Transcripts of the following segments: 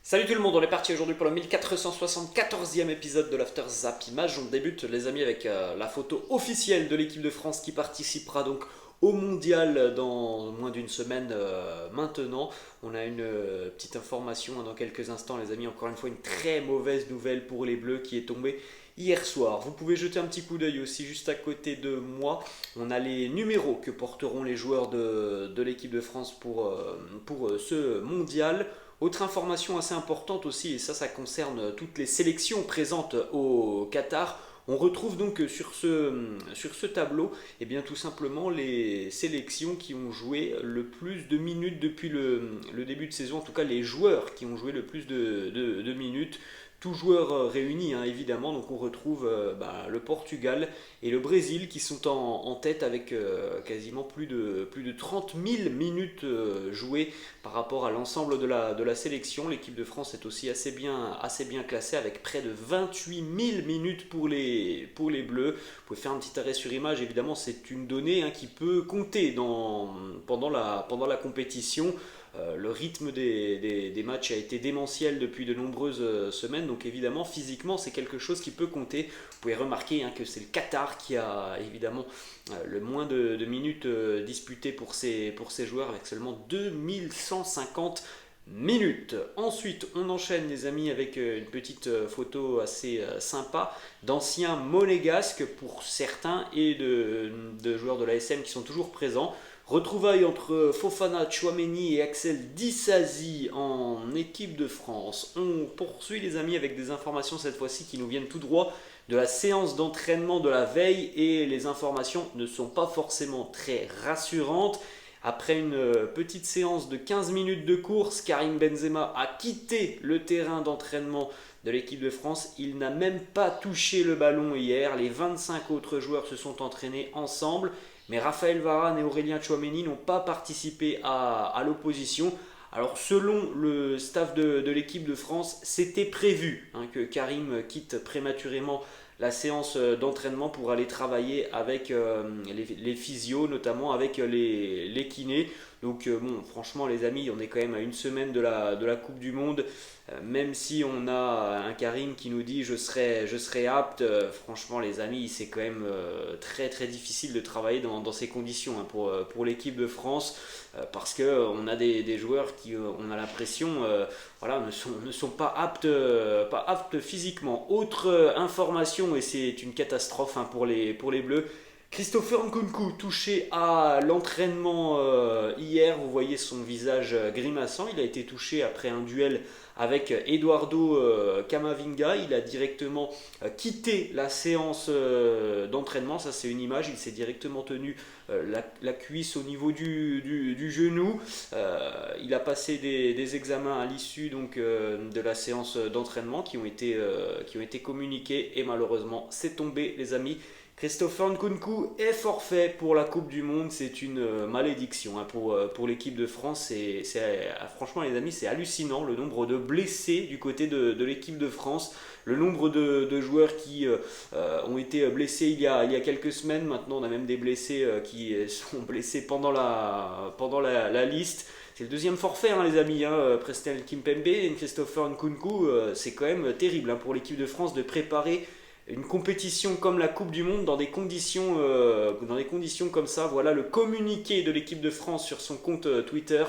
Salut tout le monde, on est parti aujourd'hui pour le 1474e épisode de l'After Zap Image. On débute les amis avec la photo officielle de l'équipe de France qui participera donc au mondial dans moins d'une semaine maintenant. On a une petite information dans quelques instants les amis, encore une fois une très mauvaise nouvelle pour les Bleus qui est tombée hier soir. Vous pouvez jeter un petit coup d'œil aussi juste à côté de moi. On a les numéros que porteront les joueurs de l'équipe de France pour ce mondial. Autre information assez importante aussi, et ça concerne toutes les sélections présentes au Qatar. On retrouve donc sur ce tableau tout simplement les sélections qui ont joué le plus de minutes depuis le début de saison, en tout cas les joueurs qui ont joué le plus de minutes. Tous joueurs réunis évidemment, donc on retrouve le Portugal et le Brésil qui sont en tête avec quasiment plus de 30 000 minutes jouées par rapport à l'ensemble de la sélection. L'équipe de France est aussi assez bien classée avec près de 28 000 minutes pour les Bleus. Vous pouvez faire un petit arrêt sur image, évidemment c'est une donnée qui peut compter pendant la compétition. Le rythme des matchs a été démentiel depuis de nombreuses semaines, donc évidemment physiquement c'est quelque chose qui peut compter. Vous pouvez remarquer que c'est le Qatar qui a évidemment le moins de minutes disputées pour ses joueurs avec seulement 2150 minutes. Ensuite, on enchaîne les amis avec une petite photo assez sympa d'anciens monégasques pour certains et de joueurs de l'ASM qui sont toujours présents. Retrouvailles entre Fofana, Chouameni et Axel Disasi en équipe de France. On poursuit les amis avec des informations cette fois-ci qui nous viennent tout droit de la séance d'entraînement de la veille et les informations ne sont pas forcément très rassurantes. Après une petite séance de 15 minutes de course, Karim Benzema a quitté le terrain d'entraînement de l'équipe de France. Il n'a même pas touché le ballon hier. Les 25 autres joueurs se sont entraînés ensemble. Mais Raphaël Varane et Aurélien Tchouaméni n'ont pas participé à l'opposition. Alors selon le staff de l'équipe de France, c'était prévu que Karim quitte prématurément la séance d'entraînement pour aller travailler avec les physios, notamment avec les kinés. Donc franchement les amis, on est quand même à une semaine de la Coupe du Monde. Même si on a un Karim qui nous dit je serai apte, franchement les amis, c'est quand même très très difficile de travailler dans ces conditions pour l'équipe de France. Parce qu'on a des joueurs qui, on a l'impression, ne sont pas aptes physiquement. Autre information, et c'est une catastrophe pour les Bleus, Christopher Nkunku touché à l'entraînement hier, vous voyez son visage grimaçant, il a été touché après un duel avec Eduardo Camavinga, il a directement quitté la séance d'entraînement, ça c'est une image, il s'est directement tenu la cuisse au niveau du genou, il a passé des examens à l'issue de la séance d'entraînement qui ont été communiqués et malheureusement c'est tombé les amis. Christopher Nkunku est forfait pour la Coupe du Monde, c'est une malédiction pour l'équipe de France. Franchement les amis, c'est hallucinant le nombre de blessés du côté de l'équipe de France, le nombre de joueurs qui ont été blessés il y a quelques semaines. Maintenant on a même des blessés qui sont blessés pendant la liste. C'est le deuxième forfait les amis, Prestel Kimpembe et Christopher Nkunku, c'est quand même terrible pour l'équipe de France de préparer une compétition comme la Coupe du Monde dans des conditions comme ça. Voilà le communiqué de l'équipe de France sur son compte Twitter.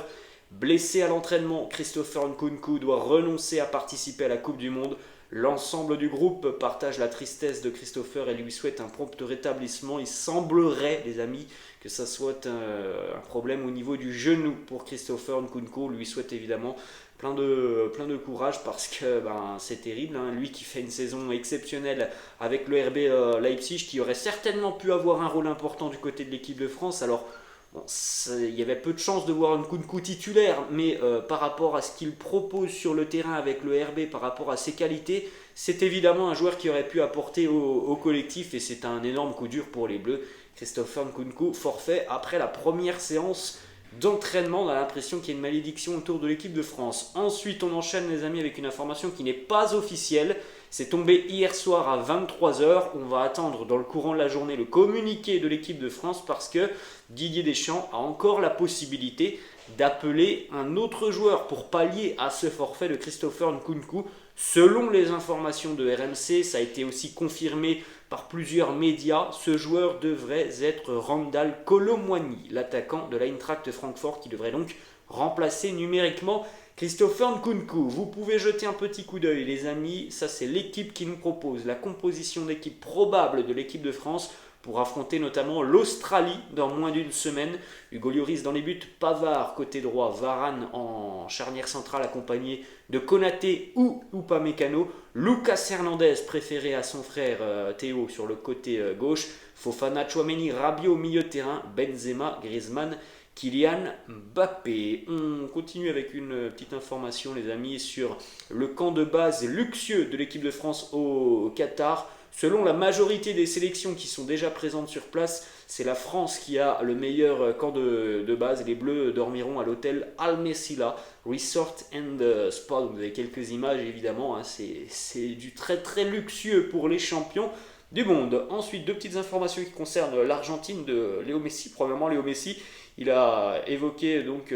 Blessé à l'entraînement, Christopher Nkunku doit renoncer à participer à la Coupe du Monde. L'ensemble du groupe partage la tristesse de Christopher et lui souhaite un prompt rétablissement. Il semblerait, les amis, que ça soit un problème au niveau du genou pour Christopher Nkunku. On lui souhaite évidemment plein de courage parce que c'est terrible. Lui qui fait une saison exceptionnelle avec le RB Leipzig, qui aurait certainement pu avoir un rôle important du côté de l'équipe de France. Alors, bon, il y avait peu de chances de voir Nkunku titulaire, mais par rapport à ce qu'il propose sur le terrain avec le RB, par rapport à ses qualités, c'est évidemment un joueur qui aurait pu apporter au collectif et c'est un énorme coup dur pour les Bleus. Christopher Nkunku forfait après la première séance d'entraînement. On a l'impression qu'il y a une malédiction autour de l'équipe de France. Ensuite, on enchaîne les amis avec une information qui n'est pas officielle. C'est tombé hier soir à 23 h. On va attendre dans le courant de la journée le communiqué de l'équipe de France parce que Didier Deschamps a encore la possibilité d'appeler un autre joueur pour pallier à ce forfait de Christopher Nkunku. Selon les informations de RMC, ça a été aussi confirmé par plusieurs médias, ce joueur devrait être Randal Kolo Muani, l'attaquant de l'Eintracht Francfort, qui devrait donc remplacer numériquement Christopher Nkunku. Vous pouvez jeter un petit coup d'œil les amis, ça c'est l'équipe qui nous propose la composition d'équipe probable de l'équipe de France pour affronter notamment l'Australie dans moins d'une semaine. Hugo Lloris dans les buts, Pavard côté droit, Varane en charnière centrale accompagné de Konaté ou Upamecano, Lucas Hernandez préféré à son frère Théo sur le côté gauche, Fofana, Tchouaméni, Rabiot au milieu de terrain, Benzema, Griezmann, Kylian Mbappé. On continue avec une petite information les amis sur le camp de base luxueux de l'équipe de France au Qatar. Selon la majorité des sélections qui sont déjà présentes sur place, c'est la France qui a le meilleur camp de base. Les Bleus dormiront à l'hôtel Al Messila Resort and Spa. Vous avez quelques images évidemment, hein. C'est du très très luxueux pour les champions du monde. Ensuite, deux petites informations qui concernent l'Argentine de Léo Messi. Premièrement, Léo Messi, il a évoqué donc,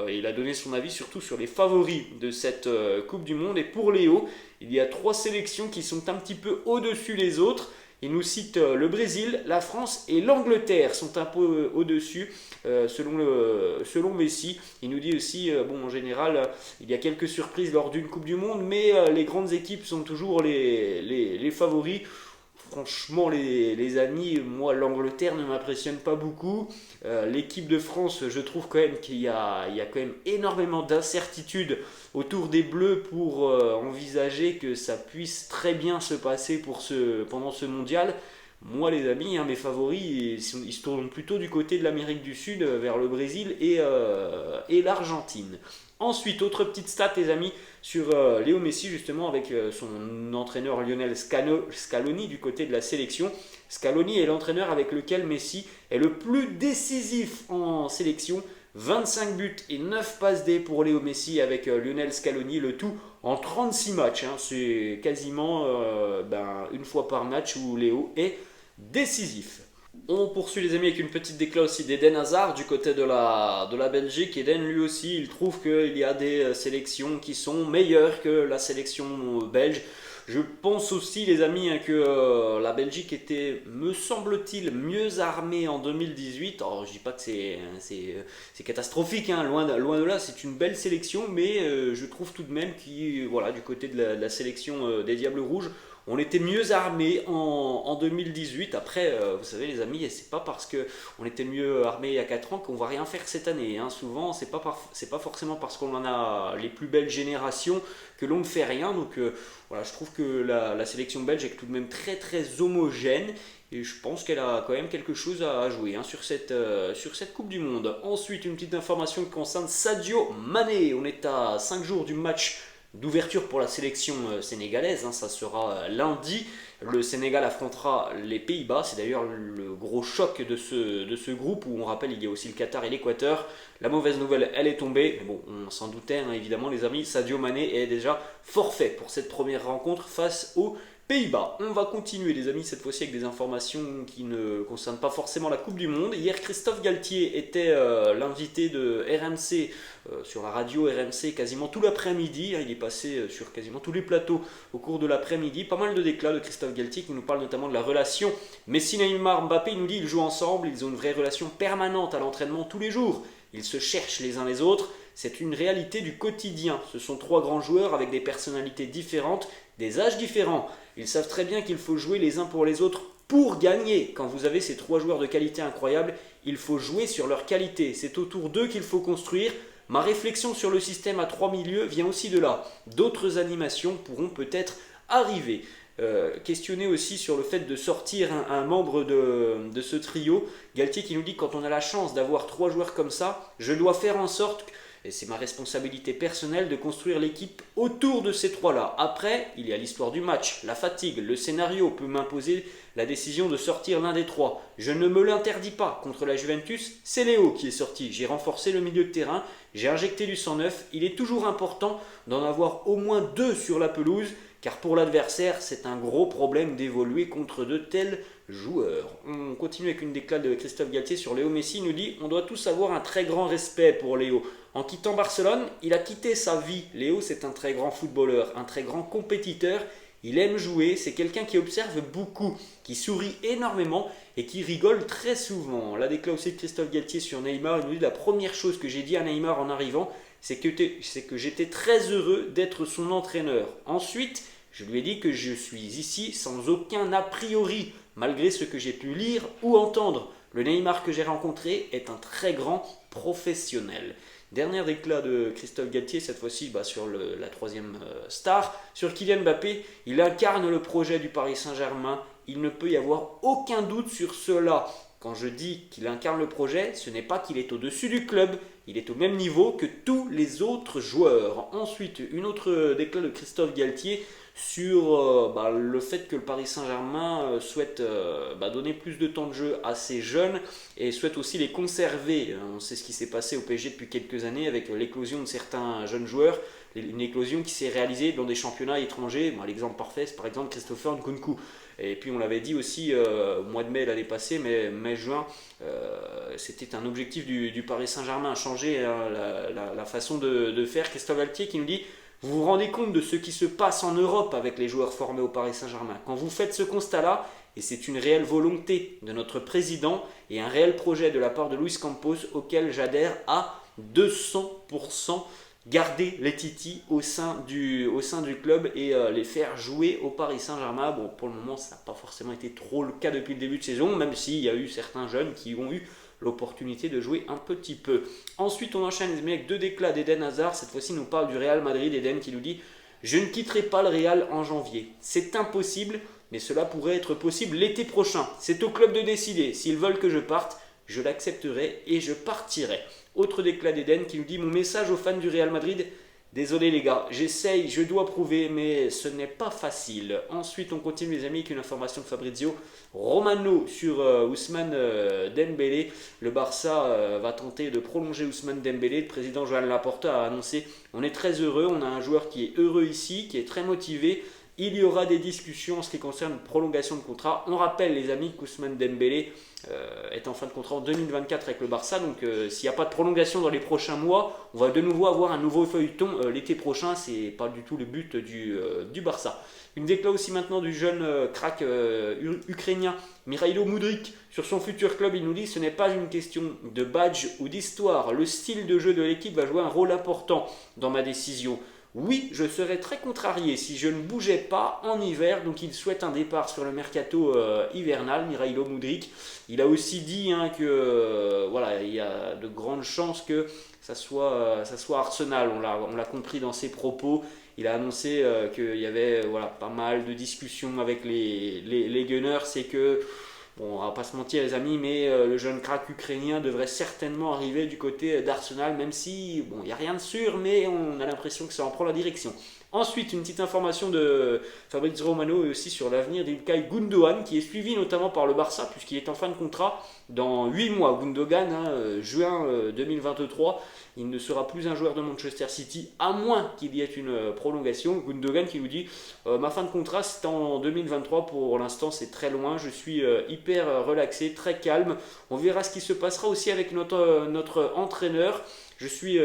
il a donné son avis surtout sur les favoris de cette Coupe du Monde. Et pour Léo, il y a 3 sélections qui sont un petit peu au-dessus des autres. Il nous cite le Brésil, la France et l'Angleterre sont un peu au-dessus selon Messi. Il nous dit aussi, bon en général, il y a quelques surprises lors d'une Coupe du Monde, mais les grandes équipes sont toujours les favoris. Franchement les amis, moi l'Angleterre ne m'impressionne pas beaucoup. L'équipe de France, je trouve quand même qu'il y a quand même énormément d'incertitudes autour des Bleus pour envisager que ça puisse très bien se passer pendant ce mondial. Moi les amis, hein, mes favoris, ils se tournent plutôt du côté de l'Amérique du Sud vers le Brésil et l'Argentine. Ensuite, autre petite stat les amis sur Léo Messi justement avec son entraîneur Lionel Scaloni du côté de la sélection. Scaloni est l'entraîneur avec lequel Messi est le plus décisif en sélection. 25 buts et 9 passes D pour Léo Messi avec Lionel Scaloni, le tout en 36 matchs. Hein. C'est quasiment une fois par match où Léo est décisif. On poursuit les amis avec une petite déclat aussi d'Eden Hazard du côté de la Belgique. Eden lui aussi, il trouve qu'il y a des sélections qui sont meilleures que la sélection belge. Je pense aussi les amis hein, que la Belgique était, me semble-t-il, mieux armée en 2018. Alors je dis pas que c'est catastrophique, hein, loin de là, c'est une belle sélection, mais je trouve tout de même que voilà, du côté de la sélection des Diables Rouges, on était mieux armés en 2018. Après, vous savez les amis, c'est pas parce qu'on était mieux armés il y a 4 ans qu'on va rien faire cette année. Hein. Souvent, c'est pas forcément parce qu'on en a les plus belles générations que l'on ne fait rien. Donc voilà, je trouve que la sélection belge est tout de même très très homogène. Et je pense qu'elle a quand même quelque chose à jouer hein, sur cette Coupe du Monde. Ensuite, une petite information qui concerne Sadio Mané. On est à 5 jours du match d'ouverture pour la sélection sénégalaise, hein, ça sera lundi. Le Sénégal affrontera les Pays-Bas, c'est d'ailleurs le gros choc de ce groupe où on rappelle il y a aussi le Qatar et l'Équateur. La mauvaise nouvelle elle est tombée, mais bon on s'en doutait hein, évidemment les amis, Sadio Mané est déjà forfait pour cette première rencontre face aux Pays-Bas. On va continuer les amis cette fois-ci avec des informations qui ne concernent pas forcément la Coupe du Monde. Hier Christophe Galtier était l'invité de RMC sur la radio RMC quasiment tout l'après-midi. Il est passé sur quasiment tous les plateaux au cours de l'après-midi. Pas mal de déclats de Christophe Galtier qui nous parle notamment de la relation Messi, Neymar, Mbappé. Il nous dit qu'ils jouent ensemble, ils ont une vraie relation permanente à l'entraînement tous les jours. Ils se cherchent les uns les autres. C'est une réalité du quotidien. Ce sont 3 grands joueurs avec des personnalités différentes, des âges différents. Ils savent très bien qu'il faut jouer les uns pour les autres pour gagner. Quand vous avez ces 3 joueurs de qualité incroyable, il faut jouer sur leur qualité. C'est autour d'eux qu'il faut construire. Ma réflexion sur le système à 3 milieux vient aussi de là. D'autres animations pourront peut-être arriver. Questionné aussi sur le fait de sortir un membre de ce trio. Galtier qui nous dit que quand on a la chance d'avoir 3 joueurs comme ça, je dois faire en sorte et c'est ma responsabilité personnelle de construire l'équipe autour de ces 3-là. Après, il y a l'histoire du match, la fatigue, le scénario peut m'imposer la décision de sortir l'un des 3. Je ne me l'interdis pas. Contre la Juventus, c'est Léo qui est sorti. J'ai renforcé le milieu de terrain, j'ai injecté du sang neuf. Il est toujours important d'en avoir au moins 2 sur la pelouse, car pour l'adversaire, c'est un gros problème d'évoluer contre de tels joueurs. On continue avec une déclaration de Christophe Galtier sur Léo Messi. Il nous dit « On doit tous avoir un très grand respect pour Léo. En quittant Barcelone, il a quitté sa vie. Léo, c'est un très grand footballeur, un très grand compétiteur. Il aime jouer, c'est quelqu'un qui observe beaucoup, qui sourit énormément et qui rigole très souvent. Là, déclare aussi Christophe Galtier sur Neymar. Il nous dit la première chose que j'ai dit à Neymar en arrivant, c'est que j'étais très heureux d'être son entraîneur. Ensuite, je lui ai dit que je suis ici sans aucun a priori, malgré ce que j'ai pu lire ou entendre. Le Neymar que j'ai rencontré est un très grand professionnel. Dernier éclat de Christophe Galtier, cette fois-ci sur la troisième star, sur Kylian Mbappé. Il incarne le projet du Paris Saint-Germain. Il ne peut y avoir aucun doute sur cela. Quand je dis qu'il incarne le projet, ce n'est pas qu'il est au-dessus du club, il est au même niveau que tous les autres joueurs. Ensuite, une autre déclat de Christophe Galtier sur le fait que le Paris Saint-Germain souhaite donner plus de temps de jeu à ses jeunes et souhaite aussi les conserver. On sait ce qui s'est passé au PSG depuis quelques années avec l'éclosion de certains jeunes joueurs, une éclosion qui s'est réalisée dans des championnats étrangers. L'exemple parfait, c'est par exemple Christopher Nkunku. Et puis on l'avait dit aussi au mois de mai l'année passée, mai-juin, c'était un objectif du Paris Saint-Germain, changer la façon de faire. Christophe Galtier qui nous dit: vous vous rendez compte de ce qui se passe en Europe avec les joueurs formés au Paris Saint-Germain. Quand vous faites ce constat-là, et c'est une réelle volonté de notre président et un réel projet de la part de Luis Campos auquel j'adhère à 200%, garder les Titi au sein du club et les faire jouer au Paris Saint-Germain. Bon, pour le moment, ça n'a pas forcément été trop le cas depuis le début de saison, même s'il y a eu certains jeunes qui ont eu l'opportunité de jouer un petit peu. Ensuite, on enchaîne avec deux déclats d'Eden Hazard. Cette fois-ci, nous parle du Real Madrid. Eden qui nous dit: je ne quitterai pas le Real en janvier. C'est impossible, mais cela pourrait être possible l'été prochain. C'est au club de décider. S'ils veulent que je parte, je l'accepterai et je partirai. Autre déclat d'Eden qui nous dit: mon message aux fans du Real Madrid, désolé les gars, j'essaye, je dois prouver, mais ce n'est pas facile. Ensuite, on continue les amis avec une information de Fabrizio Romano sur Ousmane Dembélé. Le Barça va tenter de prolonger Ousmane Dembélé. Le président Joan Laporta a annoncé: on est très heureux, on a un joueur qui est heureux ici, qui est très motivé. Il y aura des discussions en ce qui concerne une prolongation de contrat. On rappelle les amis qu'Ousmane Dembélé est en fin de contrat en 2024 avec le Barça. Donc s'il n'y a pas de prolongation dans les prochains mois, on va de nouveau avoir un nouveau feuilleton l'été prochain. Ce n'est pas du tout le but du Barça. Une déclat aussi maintenant du jeune crack ukrainien Mikhailo Mudryk sur son futur club. Il nous dit: ce n'est pas une question de badge ou d'histoire. Le style de jeu de l'équipe va jouer un rôle important dans ma décision. Oui, je serais très contrarié si je ne bougeais pas en hiver. Donc il souhaite un départ sur le mercato hivernal, Mikhailo Mudryk. Il a aussi dit que il y a de grandes chances que ça soit Arsenal. On l'a compris dans ses propos. Il a annoncé qu'il y avait pas mal de discussions avec les Gunners. C'est que, bon, on va pas se mentir les amis, mais le jeune crack ukrainien devrait certainement arriver du côté d'Arsenal, même si, bon, il n'y a rien de sûr, mais on a l'impression que ça en prend la direction. Ensuite, une petite information de Fabrizio Romano et aussi sur l'avenir d'Ilkay Gundogan, qui est suivi notamment par le Barça, puisqu'il est en fin de contrat dans 8 mois. Gundogan, juin 2023, il ne sera plus un joueur de Manchester City, à moins qu'il y ait une prolongation. Gundogan qui nous dit: ma fin de contrat c'est en 2023, pour l'instant c'est très loin, je suis hyper relaxé, très calme. On verra ce qui se passera aussi avec notre entraîneur. Je suis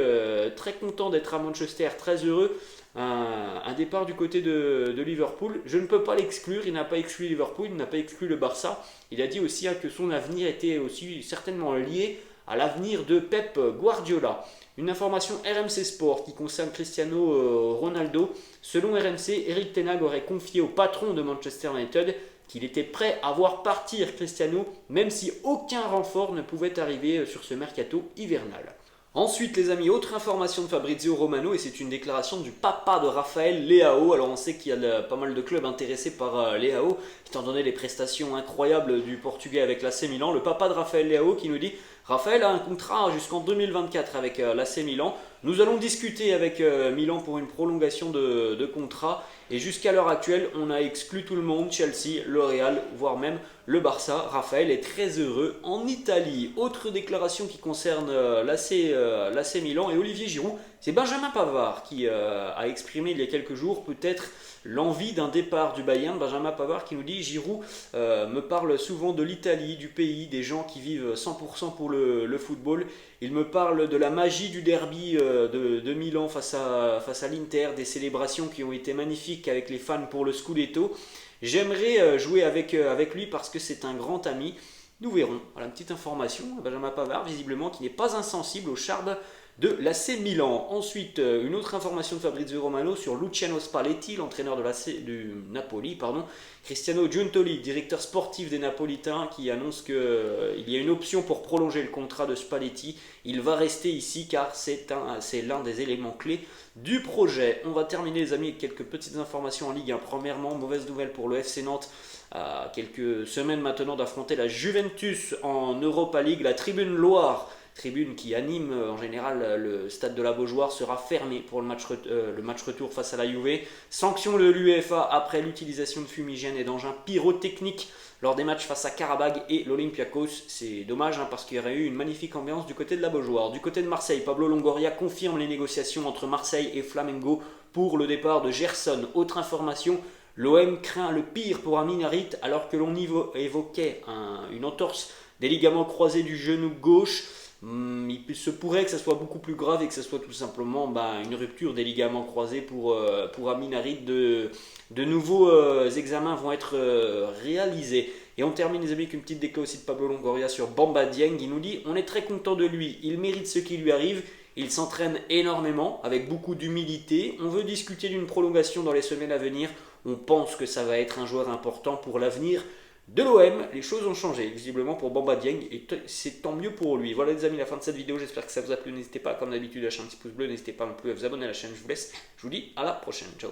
très content d'être à Manchester, très heureux. Un départ du côté de Liverpool, je ne peux pas l'exclure. Il n'a pas exclu Liverpool, il n'a pas exclu le Barça. Il a dit aussi que son avenir était aussi certainement lié à l'avenir de Pep Guardiola. Une information RMC Sport qui concerne Cristiano Ronaldo. Selon RMC, Eric Ten Hag aurait confié au patron de Manchester United qu'il était prêt à voir partir Cristiano, même si aucun renfort ne pouvait arriver sur ce mercato hivernal. Ensuite les amis, autre information de Fabrizio Romano, et c'est une déclaration du papa de Raphaël Leao. Alors on sait qu'il y a pas mal de clubs intéressés par Leao, étant donné les prestations incroyables du Portugais avec l'AC Milan. Le papa de Raphaël Leao qui nous dit: Raphaël a un contrat jusqu'en 2024 avec l'AC Milan. Nous allons discuter avec Milan pour une prolongation de contrat. Et jusqu'à l'heure actuelle, on a exclu tout le monde, Chelsea, le Real, voire même le Barça. Raphaël est très heureux en Italie. Autre déclaration qui concerne l'AC Milan et Olivier Giroud. C'est Benjamin Pavard qui a exprimé il y a quelques jours peut-être l'envie d'un départ du Bayern. Benjamin Pavard qui nous dit: Giroud me parle souvent de l'Italie, du pays, des gens qui vivent 100% pour le football. Il me parle de la magie du derby de Milan face à l'Inter, des célébrations qui ont été magnifiques avec les fans pour le Scudetto. J'aimerais jouer avec lui parce que c'est un grand ami. Nous verrons. Voilà une petite information. Benjamin Pavard, visiblement, qui n'est pas insensible au charme de l'AC Milan. Ensuite, une autre information de Fabrizio Romano sur Luciano Spalletti, l'entraîneur du Napoli, pardon. Cristiano Giuntoli, directeur sportif des Napolitains, qui annonce qu'il y a une option pour prolonger le contrat de Spalletti. Il va rester ici car c'est l'un des éléments clés du projet. On va terminer, les amis, avec quelques petites informations en Ligue 1. Premièrement, mauvaise nouvelle pour le FC Nantes. À quelques semaines maintenant d'affronter la Juventus en Europa League, la Tribune Loire, tribune qui anime en général le stade de la Beaujoire, sera fermée pour le match retour face à la Juve. Sanction de l'UEFA après l'utilisation de fumigènes et d'engins pyrotechniques lors des matchs face à Karabag et l'Olympiakos. C'est dommage parce qu'il y aurait eu une magnifique ambiance du côté de la Beaujoire. Du côté de Marseille, Pablo Longoria confirme les négociations entre Marseille et Flamengo pour le départ de Gerson. Autre information: l'OM craint le pire pour Amin Harit alors que l'on évoquait une entorse des ligaments croisés du genou gauche. Il se pourrait que ça soit beaucoup plus grave et que ça soit tout simplement une rupture des ligaments croisés pour Amin Harit. De nouveaux examens vont être réalisés. Et on termine, les amis, avec une petite déclat aussi de Pablo Longoria sur Bamba Dieng. Il nous dit: on est très content de lui, il mérite ce qui lui arrive. Il s'entraîne énormément, avec beaucoup d'humilité. On veut discuter d'une prolongation dans les semaines à venir. On pense que ça va être un joueur important pour l'avenir de l'OM. Les choses ont changé, visiblement, pour Bamba Dieng, et c'est tant mieux pour lui. Voilà, les amis, la fin de cette vidéo. J'espère que ça vous a plu. N'hésitez pas, comme d'habitude, à lâcher un petit pouce bleu. N'hésitez pas non plus à vous abonner à la chaîne. Je vous laisse. Je vous dis à la prochaine. Ciao.